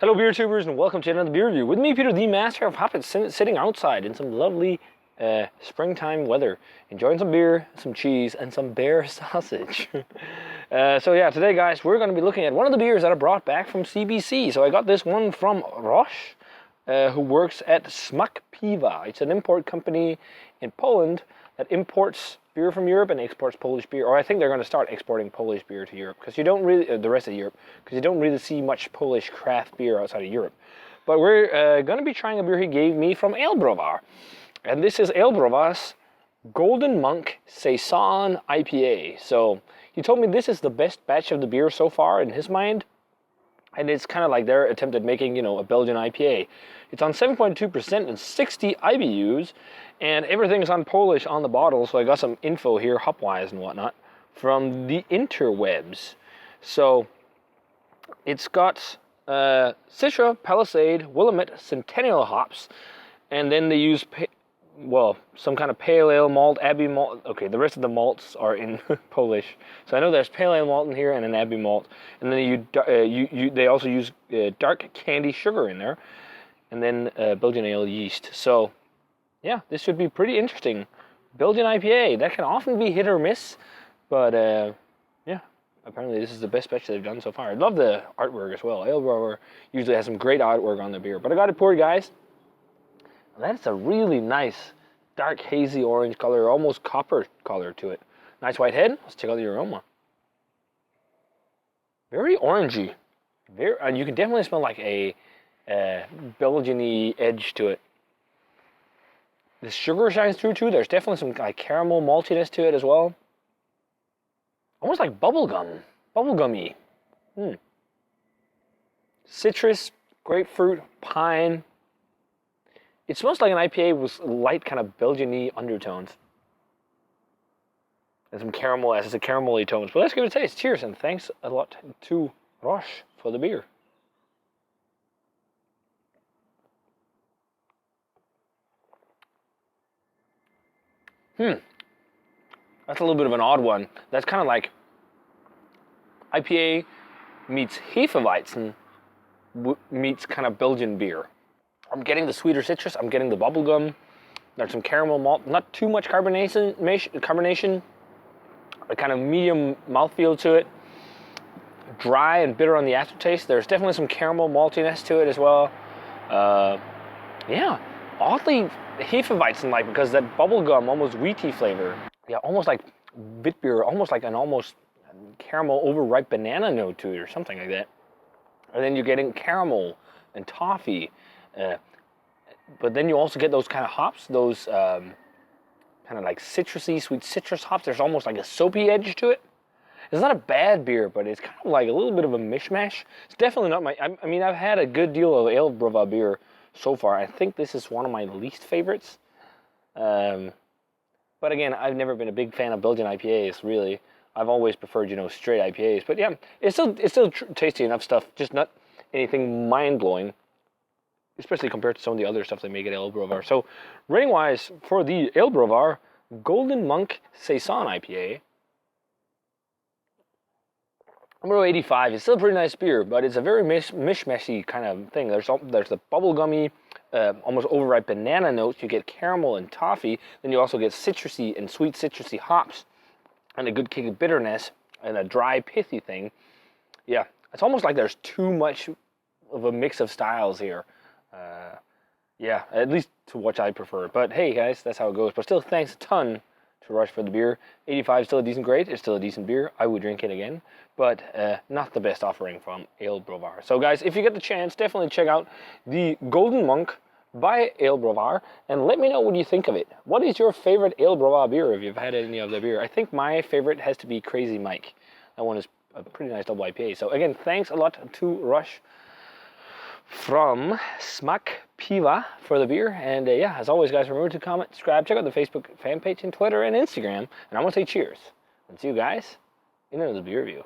Hello beer tubers and welcome to another beer review. With me, Peter, the master of hoppets, sitting outside in some lovely springtime weather, enjoying some beer, some cheese, and some bear sausage. So yeah, today guys, we're going to be looking at one of the beers that I brought back from CBC. So I got this one from Roche, who works at Smak Piwa. It's an import company in Poland that imports beer from Europe and exports Polish beer, or I think they're going to start exporting Polish beer to Europe, because you don't really, the rest of Europe, because you don't really see much Polish craft beer outside of Europe. But we're going to be trying a beer he gave me from AleBrowar, and this is AleBrowar's Golden Monk Saison IPA. So he told me this is the best batch of the beer so far in his mind, and it's kind of like their attempt at making, you know, a Belgian IPA. It's on 7.2% and 60 IBUs, and everything is on Polish on the bottle, so I got some info here, hop-wise and whatnot, from the interwebs. So it's got Citra, Palisade, Willamette, Centennial hops, and then they use some kind of pale ale malt, Abbey malt. Okay, the rest of the malts are in Polish. So I know there's pale ale malt in here and an Abbey malt, and then they also use dark candy sugar in there, and then Belgian ale yeast. So yeah, this should be pretty interesting. Belgian IPA, that can often be hit or miss, but yeah, apparently this is the best batch they've done so far. I love the artwork as well. AleBrowar usually has some great artwork on the beer, but I got it poured, guys. That's a really nice, dark, hazy orange color, almost copper color to it. Nice white head. Let's check out the aroma. Very orangey. And you can definitely smell like a Belgian-y edge to it. The sugar shines through too. There's definitely some like caramel maltiness to it as well. Almost like bubblegum. Bubblegummy. Citrus, grapefruit, pine. It smells like an IPA with light kind of Belgian-y undertones. And some caramel, as it's a caramelly tones. But let's give it a taste. Cheers, and thanks a lot to Roche for the beer. That's a little bit of an odd one. That's kind of like IPA meets Hefeweizen meets kind of Belgian beer. I'm getting the sweeter citrus, I'm getting the bubblegum, there's some caramel malt, not too much carbonation, a kind of medium mouthfeel to it, dry and bitter on the aftertaste. There's definitely some caramel maltiness to it as well. Yeah, oddly Hefeweizen-like, because that bubblegum, almost wheaty flavor. Yeah, almost like Witbier, almost like an almost caramel overripe banana note to it or something like that. And then you're getting caramel and toffee. But then you also get those kind of hops, those kind of like citrusy, sweet citrus hops. There's almost like a soapy edge to it. It's not a bad beer, but it's kind of like a little bit of a mishmash. It's definitely not my, I mean, I've had a good deal of AleBrowar beer so far. I think this is one of my least favorites. But again, I've never been a big fan of Belgian IPAs, really. I've always preferred, you know, straight IPAs. But yeah, it's still tasty enough stuff, just not anything mind-blowing, especially compared to some of the other stuff they make at AleBrowar. So, rating-wise, for the AleBrowar Golden Monk Saison IPA, I'm going to go 85. It's still a pretty nice beer, but it's a very mishmashy kind of thing. There's the bubblegummy, almost overripe banana notes. You get caramel and toffee. Then you also get citrusy and sweet citrusy hops, and a good kick of bitterness, and a dry, pithy thing. Yeah, it's almost like there's too much of a mix of styles here. Yeah, at least to what I prefer. But hey, guys, that's how it goes. But still, thanks a ton to Rush for the beer. 85 is still a decent grade. It's still a decent beer. I would drink it again. But not the best offering from AleBrowar. So, guys, if you get the chance, definitely check out the Golden Monk by AleBrowar, and let me know what you think of it. What is your favorite AleBrowar beer, if you've had any of the beer? I think my favorite has to be Crazy Mike. That one is a pretty nice double IPA. So, again, thanks a lot to Rush from Smak Piwa for the beer. And yeah, as always, guys, remember to comment, subscribe, check out the Facebook fan page and Twitter and Instagram. And I'm going to say cheers. And see you guys in another beer review.